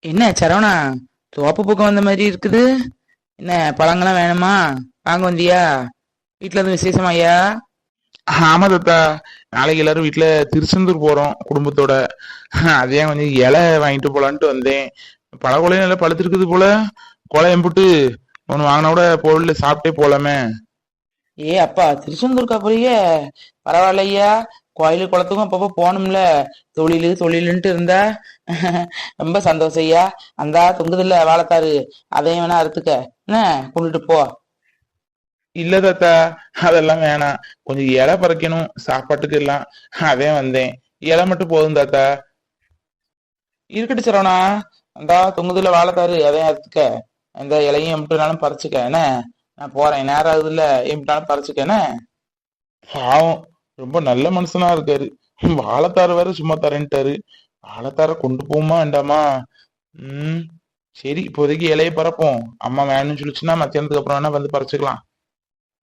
என்ன சரவணா, தோப்பு பக்கம் வந்த மாதிரி இருக்குது. என்ன பழங்கள்லாம் வேணுமா? வாங்க வந்தியா? வீட்டுல எதுவும் விசேஷமா ஐயா? ஆமா தாத்தா. நாளைக்கு எல்லாரும் வீட்டுல திருச்செந்தூர் போறோம் குடும்பத்தோட. அதே கொஞ்சம் இலை வாங்கிட்டு போலான்ட்டு வந்தேன். பழ கொலையும் நல்லா பழுத்திருக்குது போல. கொலை எம்புட்டு ஒன்னு வாங்கினா கூட பொருள் சாப்பிட்டே போலாமே. ஏ அப்பா, திருச்செந்தூர்க்கா போறியே? பரவாயில்ல ஐயா. கோயிலு குளத்துக்கும் அப்பப்போ போகணும்ல. தொழிலுன்ட்டு இருந்தா ரொம்ப சந்தோஷம் ஐயா. அந்தா தொங்குதில்ல வாழைத்தாரு, அதையும் வேணா அறுத்துக்க. என்ன கொண்டுட்டு போ. இல்ல தாத்தா, அதெல்லாம் வேணாம். கொஞ்சம் இலை பறிக்கணும் சாப்பாட்டுக்கு எல்லாம். அதே வந்தேன். இலை மட்டும் போதும் தாத்தா. இருக்கட்டு சரவணா. அந்தா தொங்குதில்ல வாழைத்தாரு, அதையும் அறுத்துக்க. அந்த இலையும் எம்பிட்டுனாலும் பறிச்சுக்க என்ன. நான் போறேன், நேரம் ஆகுதுல்ல. எம்பிட்டாலும் பறிச்சுக்க என்ன. பாவம், ரொம்ப நல்ல மனுஷனா இருக்காரு. வாழைத்தாரு வேற சும்மா தரேன்ட்டாரு. வாழைத்தார கொண்டு போமா வேண்டாமா? ம். சரி, இப்போதைக்கு இலைய பறப்போம். அம்மா வேணும்னு சொல்லிச்சுன்னா மத்தியானத்துக்கு அப்புறம் வேணா வந்து பறிச்சுக்கலாம்.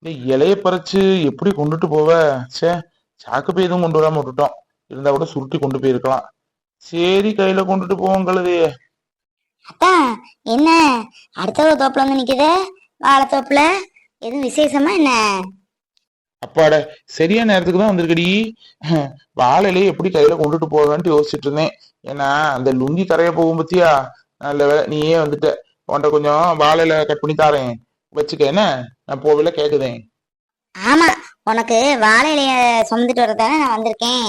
இந்த இலைய பறிச்சு எப்படி கொண்டுட்டு போவ? சே, சாக்கு பை எதுவும் கொண்டு வராம விட்டுட்டோம். இருந்தா கூட சுருட்டி கொண்டு போயிருக்கலாம். சரி, கையில கொண்டுட்டு போவோம் கழுதைய. அத்தா, என்ன அடுத்த தோப்புல வந்து நிக்குது? வாழைத்தோப்புல எதுவும் விசேஷமா என்ன? அப்பாட, சரியான நேரத்துக்கு தான் வந்திருக்கடி. வாழையிலேயே எப்படி கையில கொண்டுட்டு போவேன்ட்டு யோசிச்சுட்டு இருந்தேன். ஏன்னா அந்த லுங்கி கரைய போகும் பத்தியா. நல்ல வேலை நீயே வந்துட்ட. உன்கிட்ட கொஞ்சம் வாழையில கட் பண்ணி தாரேன், வச்சுக்க என்ன. நான் போவில கேக்குதேன். ஆமா, உனக்கு வாழை இலைய சுமந்துட்டு வரதானே நான் வந்திருக்கேன்.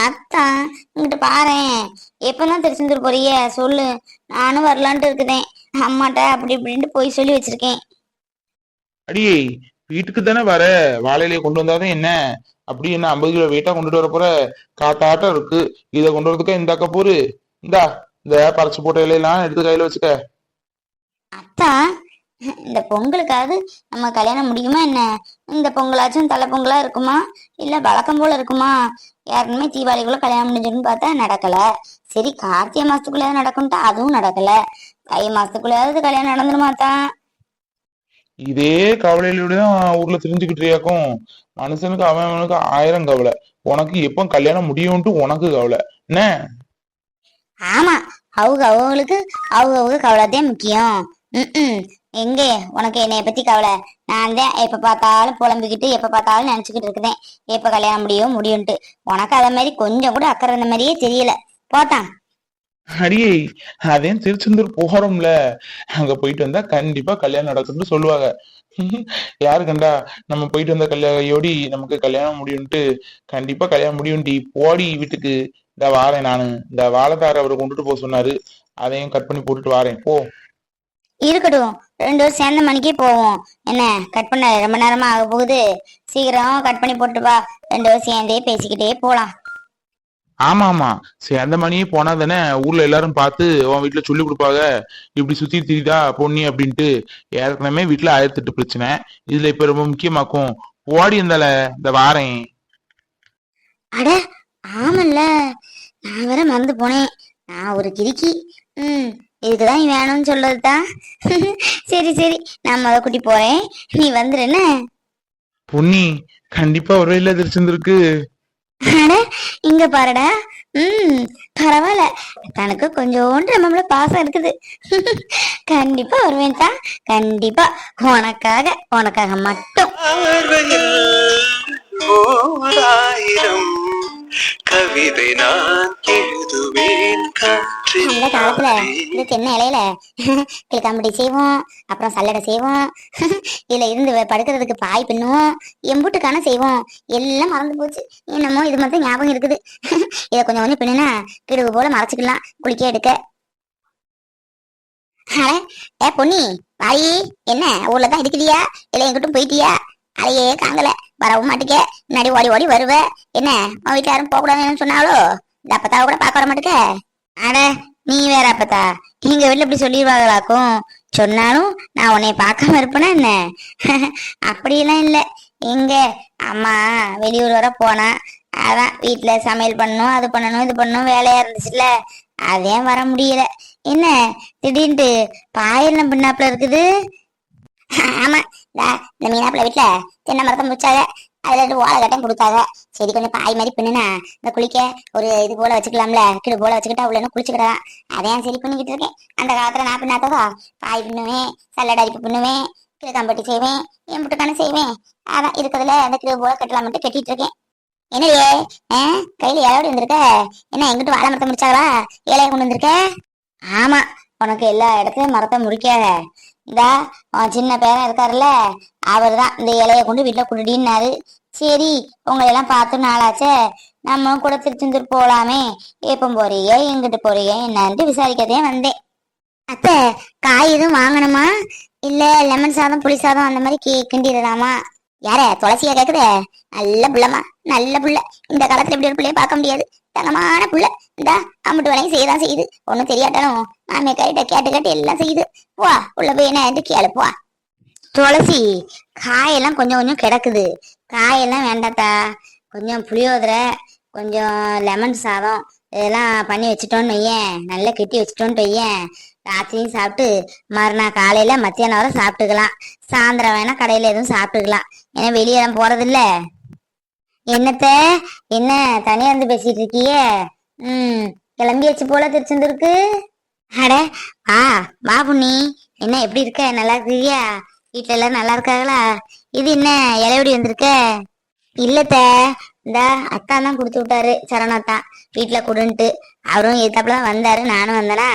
அத்தான், இங்கிட்டு பாரேன். எப்பதான் திருச்செந்தூர் போறிய சொல்லு, நானும் வரலான்ட்டு இருக்குதேன். அம்மாட்ட அப்படி இப்படின்ட்டு போய் சொல்லி வச்சிருக்கேன். அடியே, வீட்டுக்கு தானே வர. வாழையிலேயே கொண்டு வந்தாதான் என்ன. அப்படி என்ன 50 கிலோ வெயிட்டா கொண்டுட்டு வர போற? காட்டாட்டம் இருக்கு. இதை கொண்டு வரதுக்கா இந்த அக்கா போரு. இந்தா, இந்த பறிச்சு போட்ட இலையெல்லாம் எடுத்து கையில வச்சுக்க. அத்தா, இந்த பொங்கலுக்காவது நம்ம கல்யாணம் முடியுமா என்ன? இந்த பொங்கலாச்சும் தலை பொங்கலா இருக்குமா, இல்ல வழக்கம் போல இருக்குமா? யாருக்குமே தீபாவளிக்குள்ள கல்யாணம் முடிஞ்சிருன்னு பார்த்தா நடக்கல. சரி, கார்த்திகை மாசத்துக்குள்ளயாவது நடக்கும்ட்டா அதுவும் நடக்கல. தை மாசத்துக்குள்ளயாவது கல்யாணம் நடந்துருமாத்தான். இதே கவலையிலதான் ஊர்ல தெரிஞ்சுக்கிட்டியாக்கும். மனுஷனுக்கு அவனுக்கு 1000 கவலை. உனக்கு எப்ப கல்யாணம் முடியும்ட்டு உனக்கு கவலை என்ன? ஆமா, அவங்களுக்கு அவங்க கவலைதான் முக்கியம். ம். எங்கே உனக்கு என்னைய பத்தி கவலை? நான் தான் எப்ப பார்த்தாலும் புலம்பிக்கிட்டு எப்ப பார்த்தாலும் நினைச்சுக்கிட்டு இருக்குதேன் எப்ப கல்யாணம் முடியும்ட்டு. உனக்கு அத மாதிரி கொஞ்சம் கூட அக்கறை இந்த மாதிரியே தெரியல. போட்டான். அடியே, அதே திருச்செந்தூர் போறோம்ல, அங்க போயிட்டு வந்தா கண்டிப்பா கல்யாணம் நடக்கும்னு சொல்லுவாங்க. யாரு கண்டா நம்ம போயிட்டு வந்த கல்யாணையோடி நமக்கு கல்யாணம் முடியும்ட்டு. கண்டிப்பா கல்யாணம் முடியும்டி. போடி வீட்டுக்கு. இந்த வாரேன் நானு. இந்த வாழைத்தார அவரை கொண்டுட்டு போக சொன்னாரு. அதையும் கட் பண்ணி போட்டுட்டு வாரேன் போ. இருக்கட்டும், 2 பேரும் சேர்ந்த மணிக்கே போவோம். என்ன கட் பண்ண ரொம்ப நேரமா ஆக போகுது. சீக்கிரம் கட் பண்ணி போட்டு வா. 2 பேரும் சேர்ந்தே பேசிக்கிட்டே போலாம். ஆமா ஆமா, சரி, அந்த மணியே போனா தானே ஊர்ல எல்லாரும் பார்த்து உன் வீட்டுல சொல்லி கொடுப்பாங்க. இப்படி சுத்தி திரிதா பொண்ணி அப்படின்ட்டு. ஏற்கனவே வீட்டுல 1008 பிரச்சனை. இதுல இப்ப ரொம்ப முக்கியமாக்கும். ஓடி இருந்தால இந்த வாரேன். அட, ஆமல்ல, நான் வேற மறந்து போனேன். நான் ஒரு கிறுக்கி. இதுக்குதான் வேணும்னு சொல்றதுதான். சரி சரி, நான் முத கூட்டி போறேன், நீ வந்துரு என்ன. பொன்னி, கண்டிப்பா ஒரு இல்ல திருச்செந்திருக்கு. அட, இங்க பாருடா. பரவாயில்ல, தனக்கு கொஞ்சோண்டு நம்ம மேல பாசம் இருக்குது. கண்டிப்பா வருவேன் தான். கண்டிப்பா உனக்காக மட்டும். கவிதை நான் எழுதுவேன். அந்த காலத்துல இந்த தென்னை இலையில கிளிக்காம்படி செய்வோம், அப்புறம் சல்லடை செய்வோம். இதுல இருந்து படுக்கிறதுக்கு பாய் பின்னுவோம், எம்புட்டுக்கான செய்வோம். எல்லாம் மறந்து போச்சு. என்னமோ இது மட்டும் ஞாபகம் இருக்குது. இத கொஞ்சம் கொஞ்சம் பின்னுனா கிடுகு போல மறைச்சுக்கலாம் குளிக்க எடுக்க. ஏ பொன்னி, வாயி, என்ன ஊர்ல தான் இருக்கிறியா இல்ல எங்கிட்டும் போயிட்டியா? அதையே காங்கல, வரவும் மாட்டுக்க. முன்னாடி ஓடி ஓடி வருவ. என்ன உன் வீட்டுல யாரும் போக கூடாதுன்னு சொன்னாலோ? இந்த அப்பத்தாவை கூட பார்க்க வர மாட்டுக்க. அட, நீ வேற அப்பத்தா, எங்க வீட்டுல இப்படி சொல்லிடுவாங்களாக்கும். சொன்னாலும் நான் உன்னைய பார்க்காம இருப்பேனா என்ன? அப்படியெல்லாம் இல்ல. எங்க அம்மா வெளியூர் வர போனா, அதான் வீட்டுல சமையல் பண்ணணும், அது பண்ணணும், இது பண்ணணும், வேலையா இருந்துச்சுல்ல, அதே வர முடியல. என்ன திடீர்னு பாயெல்லாம் பின்னாப்புல இருக்குது? ஆமா, இந்த மீனாப்புல வீட்டுல தென்னை மரத்தை முடிச்சாங்க. அதுல 2 ஓலை கட்டம் கொடுத்தாங்க. சரி கொஞ்சம் பாய் மாதிரி பின்னுனா இந்த குளிக்க ஒரு இது போல வச்சுக்கலாம்ல, கிடு போல வச்சுக்கிட்டா உள்ள குளிச்சுக்கிடலாம். அதையும் சரி பண்ணிக்கிட்டு இருக்கேன். அந்த காலத்துல நான் பின்னாத்ததா பாய் பின்னுவேன், சல்லடை அரிப்பு பின்னுவேன், கிடு கம்பட்டி செய்வேன், என் முட்டுக்கான செய்வேன். அதான் இருக்கிறதுல அந்த கிடு போல கட்டலாம் மட்டும் கட்டிட்டு இருக்கேன். என்னையே கையில இலையோடு வந்திருக்க? என்ன எங்கிட்ட வாழை மரத்தை முடிச்சாங்களா இலைய கொண்டு வந்திருக்க? ஆமா, உனக்கு எல்லா இடத்துலயும் மரத்தை முடிக்காத. இந்தா சின்ன பேரன் இருக்காருல்ல, அவர் தான் இந்த இலைய கொண்டு வீட்டுல குடிடின்னாரு. சரி உங்களை எல்லாம் பார்த்து நாளாச்சே, நம்மளும் கூட திருச்செந்தூர் போலாமே, எப்ப போறீங்க எங்கிட்டு போறீங்க என்னன்ட்டு விசாரிக்கதே வந்தேன். அத்தை காய் எதுவும் வாங்கணுமா, இல்ல லெமன் சாதம் புளி சாதம் அந்த மாதிரி கிண்டிடலாமா? யார துளசியா கேக்குதே? நல்ல புள்ளமா, நல்ல புள்ள. இந்த காலத்துல இப்படி ஒரு பிள்ளைய பார்க்க முடியாது. தங்கமான புள்ள. இந்தா அம்பிட்டு வேலையும் செய்யதான் செய்யுது. ஒண்ணும் தெரியாட்டாலும் மாமிய கைட்ட கேட்டு கேட்டு எல்லாம் செய்யுது. வா உள்ள போய் என்ன கேளுப்பா. துளசி காயெல்லாம் கொஞ்சம் கொஞ்சம் கிடக்குது. காயெல்லாம் வேண்டாத்தா, கொஞ்சம் புளியோதரை, கொஞ்சம் லெமன் சாதம் இதெல்லாம் பண்ணி வச்சுட்டோன்னு வையேன், நல்லா கெட்டி வச்சுட்டோன்னு வையேன், ராத்திரியும் சாப்பிட்டு மறுநாள் காலையில மத்தியானம் வரை சாப்பிட்டுக்கலாம். சாயந்தரம் வேணா கடையில எதுவும் சாப்பிட்டுக்கலாம். ஏன்னா வெளியெல்லாம் போறது இல்ல. என்னத்த என்ன தனியா இருந்து பேசிட்டு இருக்கியே? கிளம்பியாச்சு போல திருச்செந்தூருக்கு. அட வா வா புண்ணி, என்ன எப்படி இருக்க? நல்லா இருக்கியா? வீட்டுல எல்லாரும் நல்லா இருக்காங்களா? இது என்ன இலையோடி வந்திருக்க? இல்லத்த, இந்த அத்தான் தான் கொடுத்து விட்டாரு, சரணத்தான் வீட்டுல குடுன்ட்டு. அவரும் எதாப்புலதான் வந்தாரு, நானும் வந்தேனா.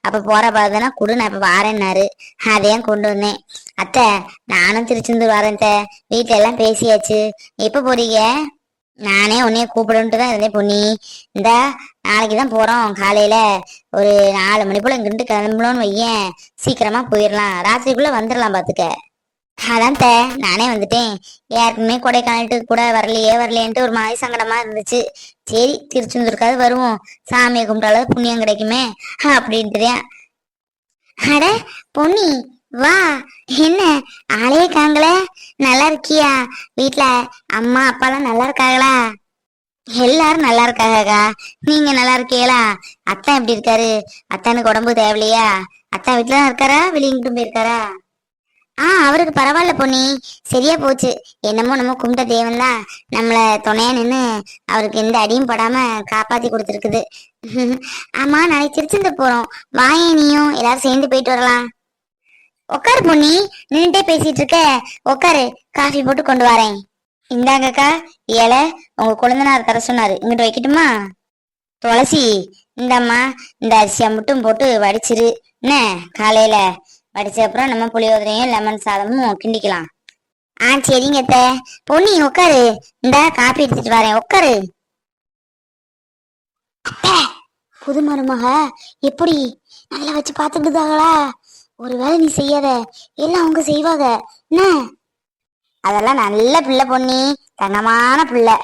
அப்ப போற பாதுனா குடு, நான் இப்ப வாரேன்னாரு, அதையும் கொண்டு வந்தேன். அத்தை நானும் திருச்செந்தூர் வரேன். வீட்டுல எல்லாம் பேசியாச்சு. எப்ப போறீங்க? நானே உன்னைய கூப்பிடுன்ட்டு தான் இருந்தேன் பொன்னி. இந்த நாளைக்குதான் போறோம். காலையில ஒரு 4 மணி போல இங்கிட்டு கிளம்பணும்னு வையேன், சீக்கிரமா போயிடலாம், ராத்திரிக்குள்ள வந்துடலாம் பாத்துக்க. அதான் நானே வந்துட்டேன். யாருக்குமே கொடைக்கானலுக்கு கூட வரலையேன்ட்டு ஒரு மாதிரி சங்கடமா இருந்துச்சு. சரி திருச்செந்தூருக்காவது வருவோம், சாமியை கும்பிட்டாலும் புண்ணியம் கிடைக்குமே அப்படின்ட்டுதான். அட பொன்னி வா, என்ன ஆளையே காங்கள? நல்லா இருக்கியா? வீட்டுல அம்மா அப்பாலாம் நல்லா இருக்காங்களா? எல்லாரும் நல்லா இருக்காங்கக்கா. நீங்க நல்லா இருக்கீங்களா? அத்தான் எப்படி இருக்காரு? அத்தானுக்கு உடம்பு தேவையில்லையா? அத்தா வீட்டுலதான் இருக்காரா, வெளியிட்டும் போயிருக்காரா? அவருக்கு பரவாயில்ல பொன்னி, சரியா போச்சு. என்னமோ நம்ம கும்பிட்ட தேவன் தான் நம்மள துணையா நின்று அவருக்கு எந்த அடியும் படாம காப்பாத்தி கொடுத்துருக்குது. ஆமா நாளைக்கு திருச்செந்தூர் போறோம், வாயே நீயும் எல்லாரும் சேர்ந்து போயிட்டு வரலாம். உட்காரு பொன்னி, நின்றுட்டே பேசிட்டு இருக்க, உட்காரு, காஃபி போட்டு கொண்டு வரேன். இந்தாங்கக்கா இலை, உங்க குழந்தைனார் தர சொன்னாரு, இங்கிட்டு வைக்கட்டுமா? துளசி இந்தம்மா, இந்த அரிசியை மட்டும் போட்டு வடிச்சிரு என்ன, காலையில வடிச்ச அப்புறம் நம்ம புளியோதரையும் லெமன் சாதமும் கிண்டிக்கலாம். சரிங்க அத்தை. பொன்னி உட்காரு, இந்த காப்பி எடுத்துட்டு வரேன், உட்காரு. புது மருமக எப்படி நல்லா வச்சு பாத்துக்கிட்டாங்களா? ஒருவேளை நீ செய்யாத, எல்லாம் அவங்க செய்வாங்க என்ன? அதெல்லாம் நல்ல பிள்ளை பொன்னி, தங்கமான பிள்ளை.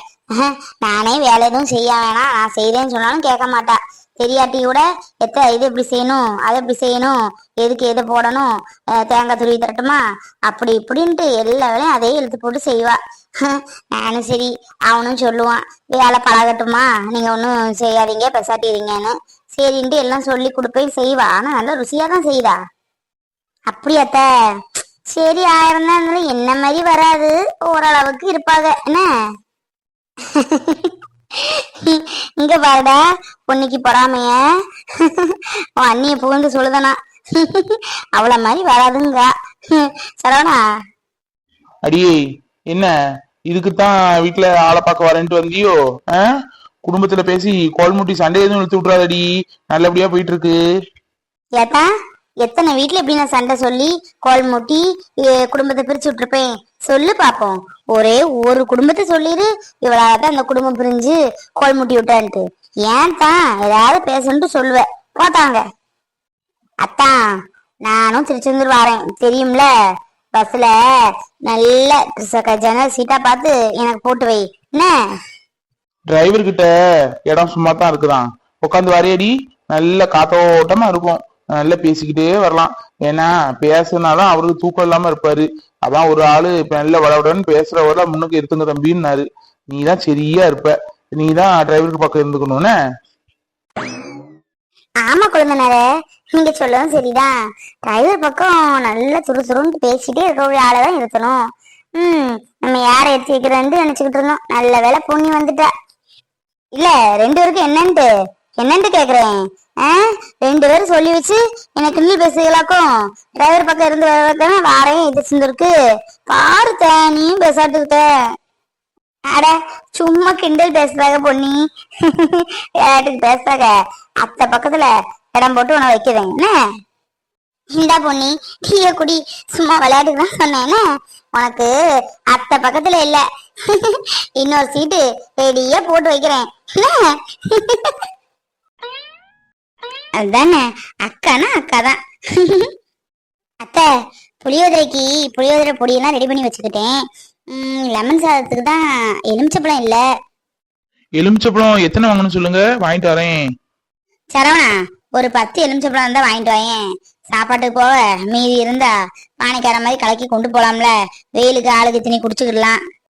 நானே வேலை எதுவும் செய்ய வேணாம், நான் செய்யறேன்னு சொன்னாலும் கேட்க மாட்டா. தெரியாட்டி கூட இது எப்படி செய்யணும், அதை எப்படி செய்யணும், எதுக்கு எதை போடணும், தேங்காய் துருவி தரட்டுமா, அப்படி இப்படின்ட்டு எல்லா வேலையும் அதே இழுத்து போட்டு செய்வா. நானும் சரி, அவனும் சொல்லுவான் வேலை பழகட்டுமா, நீங்க ஒன்றும் செய்யாதீங்க பெசாட்டிடுங்கன்னு. சரின்ட்டு எல்லாம் சொல்லி கொடுப்பேன், செய்வா. ஆனா நல்லா ருசியா தான் செய்தா. அப்படியாத்த? சரி, 1000 தான் இருந்தாலும் என்ன மாதிரி வராது, ஓரளவுக்கு இருப்பாங்க என்ன. இங்க பாருடா பொன்னிக்கு பொறாமைய, அண்ணிய புகழ்ந்து சொல்லுதானா, அவள மாதிரி வராதுங்க. சரவணா அடியே என்ன இதுக்குத்தான் வீட்டுல ஆளை பார்க்க வரேன்ட்டு வந்தியோ? குடும்பத்துல பேசி கோல்முட்டி சண்டை எதுவும் இழுத்து விட்டுறாதடி, நல்லபடியா போயிட்டு இருக்கு. ஏத்தா எத்தனை வீட்டுல எப்படி நான் சண்டை சொல்லி கோல் மூட்டி குடும்பத்தை பிரிச்சு விட்டுருப்பேன் சொல்லு பாப்போம். ஒரே ஒரு குடும்பத்தை சொல்லிடு, இவளாதான் அந்த குடும்பம் பிரிஞ்சு கோல் மூட்டி விட்டான்ட்டு. ஏன் தான் ஏதாவது பேசணும்ட்டு சொல்லுவேன் போட்டாங்க. அத்தான் நானும் திருச்செந்தூர் வரேன் தெரியும்ல, பஸ்ல நல்ல ஜன்னல் சீட்டா பார்த்து எனக்கு போட்டு வை என்ன. டிரைவர் கிட்ட இடம் சும்மா தான் இருக்குதான், உட்காந்து வரையடி, நல்ல காத்தோட்டமா இருக்கும், நல்லா பேசிக்கிட்டே வரலாம். ஏன்னா பேசுனாதான் அவருக்கு தூக்கம் இல்லாம இருப்பாரு. அதான் ஒரு ஆளு இப்ப நல்ல வளவுடன்னு பேசுறவர முன்னுக்கு இருக்குங்க தம்பின்னாரு. நீதான் சரியா இருப்ப, நீதான் டிரைவருக்கு பக்கம் இருந்துக்கணும்னு. ஆமா குழந்தைனாரே, நீங்க சொல்லவும் சரிதான். டிரைவர் பக்கம் நல்ல துருதுருன்னு பேசிட்டே இருக்க ஆளதான் இருக்கணும். நம்ம யாரை எடுத்து வைக்கிறேன்னு நினைச்சுக்கிட்டு இருந்தோம். நல்ல வேலை பொண்ணி வந்துட்டா. இல்ல 2 பேருக்கு என்னன்ட்டு கேக்குறேன். ரெண்டு பேரும் சொல்லி வச்சு எனக்கு கிண்டல் பேசுகளாக்கும். டிரைவர் பக்கம் இருந்து வரதானே வாரையும் இது சிந்திருக்கு. பாரு நீயும் பேசாட்டுக்கிட்ட. அட சும்மா கிண்டல் பேசுறாங்க பொண்ணி. விளையாட்டுக்கு பேசுறாங்க. அத்தை பக்கத்துல இடம் போட்டு உன வைக்கிறேன். என்ன இந்தா பொண்ணி டீய குடி. சும்மா விளையாட்டுக்கு தான் சொன்னேன்னு. உனக்கு அத்தை பக்கத்துல இல்ல, இன்னொரு சீட்டு ரெடியா போட்டு வைக்கிறேன். அதுதானே அக்கானா அக்காதான். அத்தை புளியோதரை பொடியெல்லாம் ரெடி பண்ணி வச்சுக்கிட்டேன். லெமன் சாதத்துக்கு தான் எலுமிச்சப்பழம் இல்ல. எலுமிச்சப்பழம் எத்தனை வாங்கணும் சொல்லுங்க, வாங்கிட்டு வரேன். சரவணா ஒரு 10 எலுமிச்சப்பழம் இருந்தா வாங்கிட்டு வாயேன். சாப்பாட்டுக்கு போக மீதி இருந்தா பானைக்கார மாதிரி கலக்கி கொண்டு போலாம்ல. வெயிலுக்கு ஆளுக்கு திணி குடிச்சுக்கிடலாம்.